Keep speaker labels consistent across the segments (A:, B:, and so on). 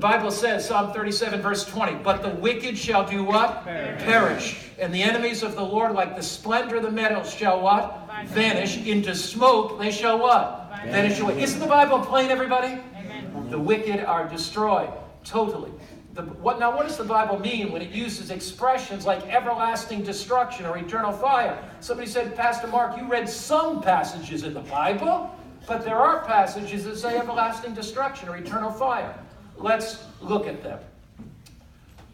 A: Bible says, Psalm 37, verse 20, but the wicked shall do what? Perish. And the enemies of the Lord, like the splendor of the meadows, shall what? Vanish. Into smoke they shall what? Vanish away. Isn't the Bible plain, everybody? Amen. The wicked are destroyed. Totally. Now, what does the Bible mean when it uses expressions like everlasting destruction or eternal fire? Somebody said, Pastor Mark, you read some passages in the Bible, but there are passages that say everlasting destruction or eternal fire. Let's look at them.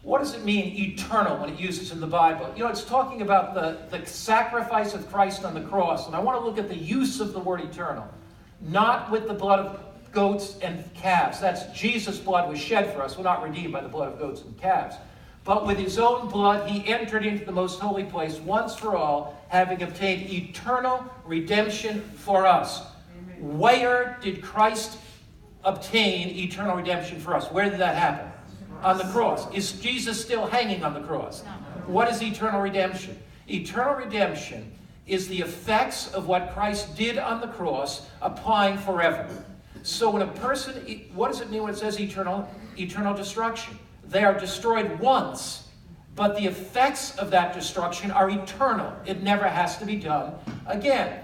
A: What does it mean, eternal, when it uses in the Bible? You know, it's talking about the sacrifice of Christ on the cross. And I want to look at the use of the word eternal. Not with the blood of goats and calves. That's Jesus' blood was shed for us. We're not redeemed by the blood of goats and calves. But with his own blood, he entered into the most holy place once for all, having obtained eternal redemption for us. Amen. Where did Christ obtain eternal redemption for us? Where did that happen? On the cross. Is Jesus still hanging on the cross? No. What is eternal redemption? Eternal redemption is the effects of what Christ did on the cross applying forever. So when a person, what does it mean when it says eternal destruction? They are destroyed once, but the effects of that destruction are eternal. It never has to be done again.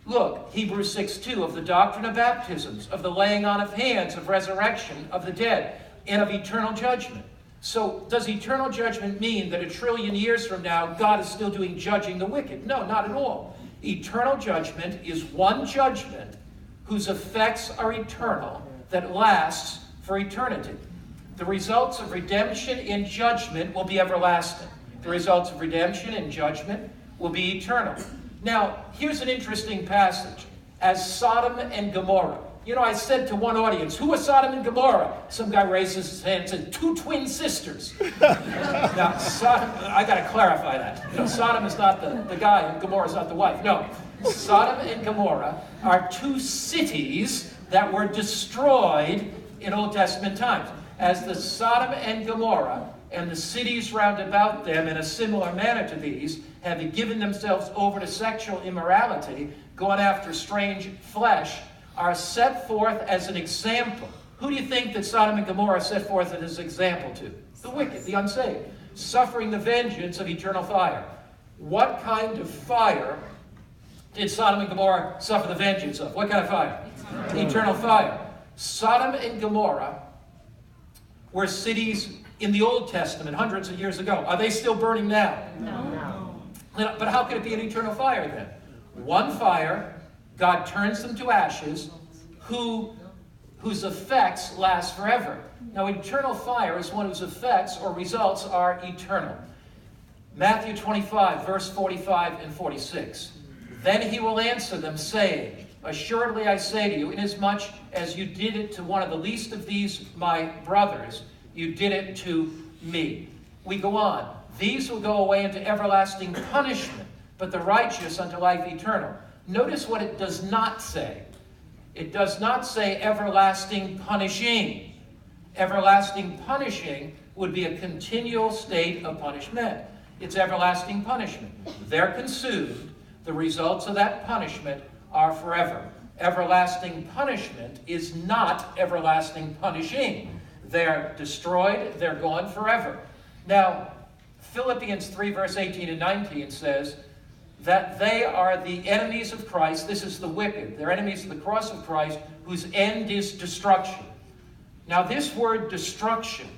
A: Look, Hebrews 6:2, of the doctrine of baptisms, of the laying on of hands, of resurrection of the dead, and of eternal judgment. So does eternal judgment mean that 1 trillion years from now, God is still doing judging the wicked? No, not at all. Eternal judgment is one judgment whose effects are eternal, that lasts for eternity. The results of redemption in judgment will be everlasting. The results of redemption in judgment will be eternal. Now, here's an interesting passage. As Sodom and Gomorrah. You know, I said to one audience, who are Sodom and Gomorrah? Some guy raises his hand and said, two twin sisters. Now, Sodom, I got to clarify that. You know, Sodom is not the guy and Gomorrah is not the wife. No, Sodom and Gomorrah are two cities that were destroyed in Old Testament times. As the Sodom and Gomorrah and the cities round about them in a similar manner to these, having given themselves over to sexual immorality, gone after strange flesh, are set forth as an example. Who do you think that Sodom and Gomorrah set forth as an example to? The wicked, the unsaved, suffering the vengeance of eternal fire. What kind of fire did Sodom and Gomorrah suffer the vengeance of? What kind of fire? Eternal fire. Sodom and Gomorrah were cities in the Old Testament hundreds of years ago. Are they still burning now? No. But how could it be an eternal fire then? One fire, God turns them to ashes, whose effects last forever. Now, eternal fire is one whose effects or results are eternal. Matthew 25, verse 45 and 46. Then he will answer them, saying, assuredly I say to you, inasmuch as you did it to one of the least of these my brothers, you did it to me. We go on. These will go away into everlasting punishment, but the righteous unto life eternal. Notice what it does not say. It does not say everlasting punishing. Everlasting punishing would be a continual state of punishment. It's everlasting punishment. They're consumed. The results of that punishment are forever. Everlasting punishment is not everlasting punishing. They're destroyed. They're gone forever. Now, Philippians 3, verse 18 and 19 says that they are the enemies of Christ. This is the wicked. They're enemies of the cross of Christ, whose end is destruction. Now, this word destruction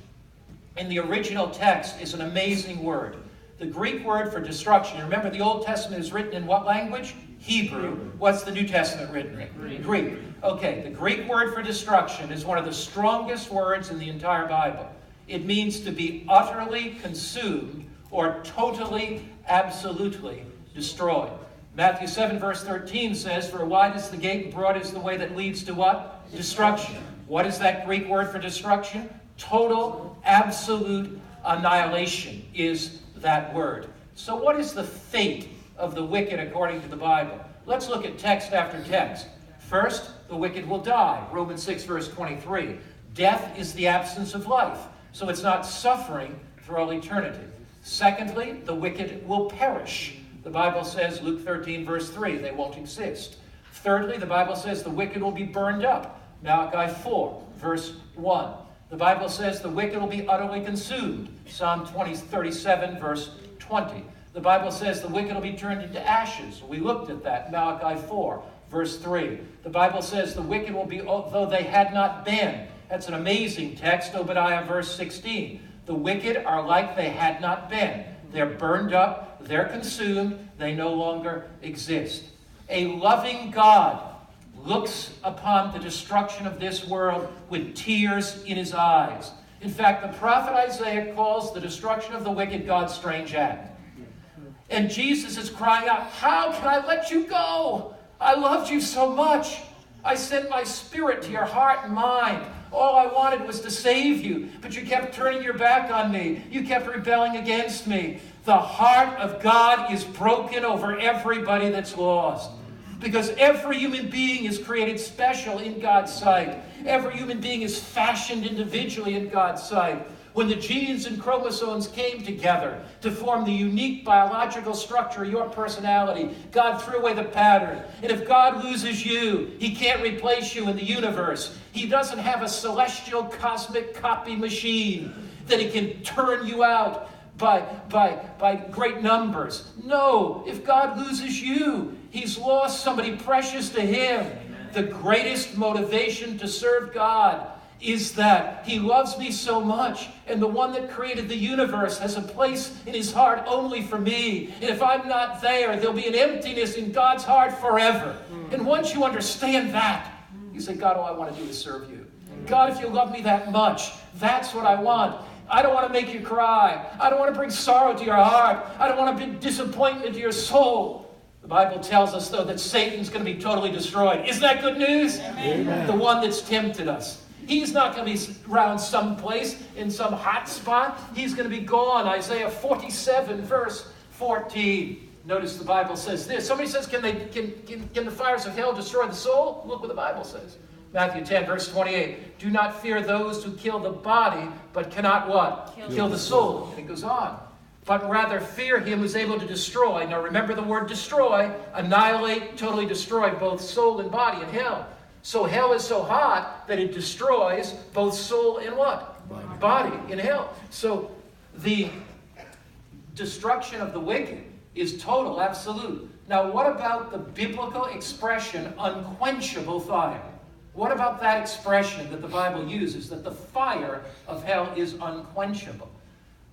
A: in the original text is an amazing word. The Greek word for destruction, remember the Old Testament is written in what language? Hebrew. What's the New Testament written in? Greek. Okay, the Greek word for destruction is one of the strongest words in the entire Bible. It means to be utterly consumed or totally, absolutely destroyed. Matthew 7, verse 13 says, for wide is the gate and broad is the way that leads to what? Destruction. What is that Greek word for destruction? Total, absolute annihilation is that word. So what is the fate of the wicked according to the Bible? Let's look at text after text. First, the wicked will die. Romans 6, verse 23. Death is the absence of life. So it's not suffering for all eternity. Secondly, the wicked will perish. The Bible says, Luke 13, verse 3, they won't exist. Thirdly, the Bible says the wicked will be burned up. Malachi 4, verse 1. The Bible says the wicked will be utterly consumed. Psalm 37, verse 20. The Bible says the wicked will be turned into ashes. We looked at that, Malachi 4, verse 3. The Bible says the wicked will be, though they had not been. That's an amazing text, Obadiah, verse 16. The wicked are like they had not been. They're burned up, they're consumed, they no longer exist. A loving God looks upon the destruction of this world with tears in his eyes. In fact, the prophet Isaiah calls the destruction of the wicked God's strange act. And Jesus is crying out, how can I let you go? I loved you so much. I sent my spirit to your heart and mind. All I wanted was to save you, but you kept turning your back on me. You kept rebelling against me. The heart of God is broken over everybody that's lost. Because every human being is created special in God's sight. Every human being is fashioned individually in God's sight. When the genes and chromosomes came together to form the unique biological structure of your personality, God threw away the pattern. And if God loses you, he can't replace you in the universe. He doesn't have a celestial cosmic copy machine that he can turn you out by great numbers. No, if God loses you, he's lost somebody precious to him. Amen. The greatest motivation to serve God is that he loves me so much, and the one that created the universe has a place in his heart only for me. And if I'm not there, there'll be an emptiness in God's heart forever. And once you understand that, you say, God, all I want to do is serve you. God, if you love me that much, that's what I want. I don't want to make you cry. I don't want to bring sorrow to your heart. I don't want to bring disappointment to your soul. The Bible tells us, though, that Satan's going to be totally destroyed. Isn't that good news? Amen. The one that's tempted us. He's not going to be around someplace in some hot spot. He's going to be gone. Isaiah 47, verse 14. Notice the Bible says this. Somebody says, can the fires of hell destroy the soul? Look what the Bible says. Matthew 10, verse 28. Do not fear those who kill the body, but cannot what? Kill the soul. And it goes on. But rather fear him who's able to destroy. Now remember the word destroy. Annihilate, totally destroy both soul and body in hell. So hell is so hot that it destroys both soul and what? Body in hell. So the destruction of the wicked is total, absolute. Now what about the biblical expression unquenchable fire? What about that expression that the Bible uses, that the fire of hell is unquenchable?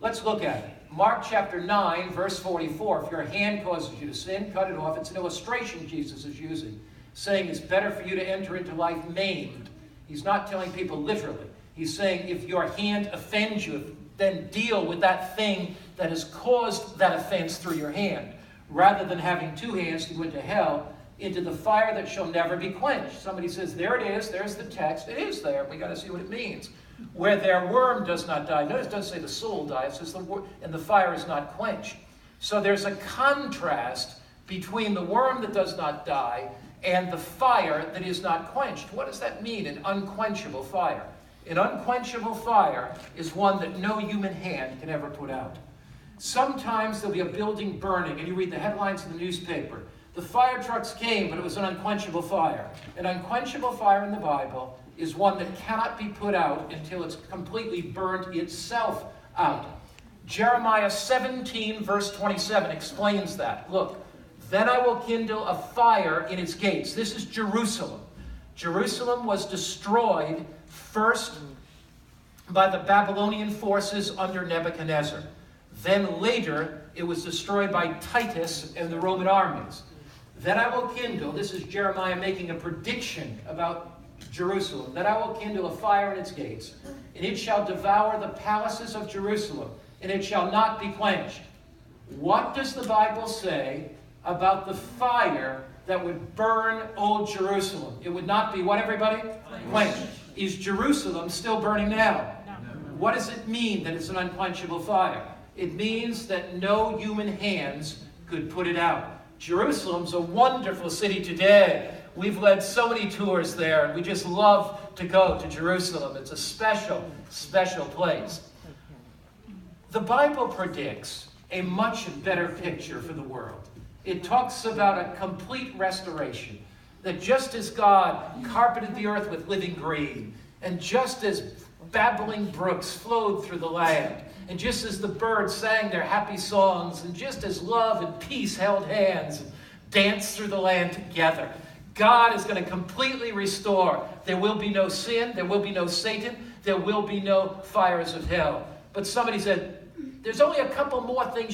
A: Let's look at it. Mark chapter 9, verse 44. If your hand causes you to sin, cut it off. It's an illustration Jesus is using, saying it's better for you to enter into life maimed. He's not telling people literally. He's saying if your hand offends you, then deal with that thing that has caused that offense through your hand, rather than having two hands to go into hell, into the fire that shall never be quenched. Somebody says, there it is, there's the text. It is there. We got to see what it means. Where their worm does not die. Notice it doesn't say the soul dies, it says and the fire is not quenched. So there's a contrast between the worm that does not die and the fire that is not quenched. What does that mean, an unquenchable fire? An unquenchable fire is one that no human hand can ever put out. Sometimes there'll be a building burning, and you read the headlines in the newspaper. The fire trucks came, but it was an unquenchable fire. An unquenchable fire in the Bible is one that cannot be put out until it's completely burnt itself out. Jeremiah 17, verse 27 explains that. Look, then I will kindle a fire in its gates. This is Jerusalem. Jerusalem was destroyed first by the Babylonian forces under Nebuchadnezzar. Then later, it was destroyed by Titus and the Roman armies. Then I will kindle, this is Jeremiah making a prediction about Jerusalem. Then I will kindle a fire in its gates, and it shall devour the palaces of Jerusalem, and it shall not be quenched. What does the Bible say about the fire that would burn old Jerusalem? It would not be what, everybody? Quenched. Is Jerusalem still burning now? No. What does it mean that it's an unquenchable fire? It means that no human hands could put it out. Jerusalem's a wonderful city today. We've led so many tours there, and we just love to go to Jerusalem. It's a special, special place. The Bible predicts a much better picture for the world. It talks about a complete restoration, that just as God carpeted the earth with living green, and just as babbling brooks flowed through the land. And just as the birds sang their happy songs, and just as love and peace held hands and danced through the land together, God is going to completely restore. There will be no sin. There will be no Satan. There will be no fires of hell. But somebody said, there's only a couple more things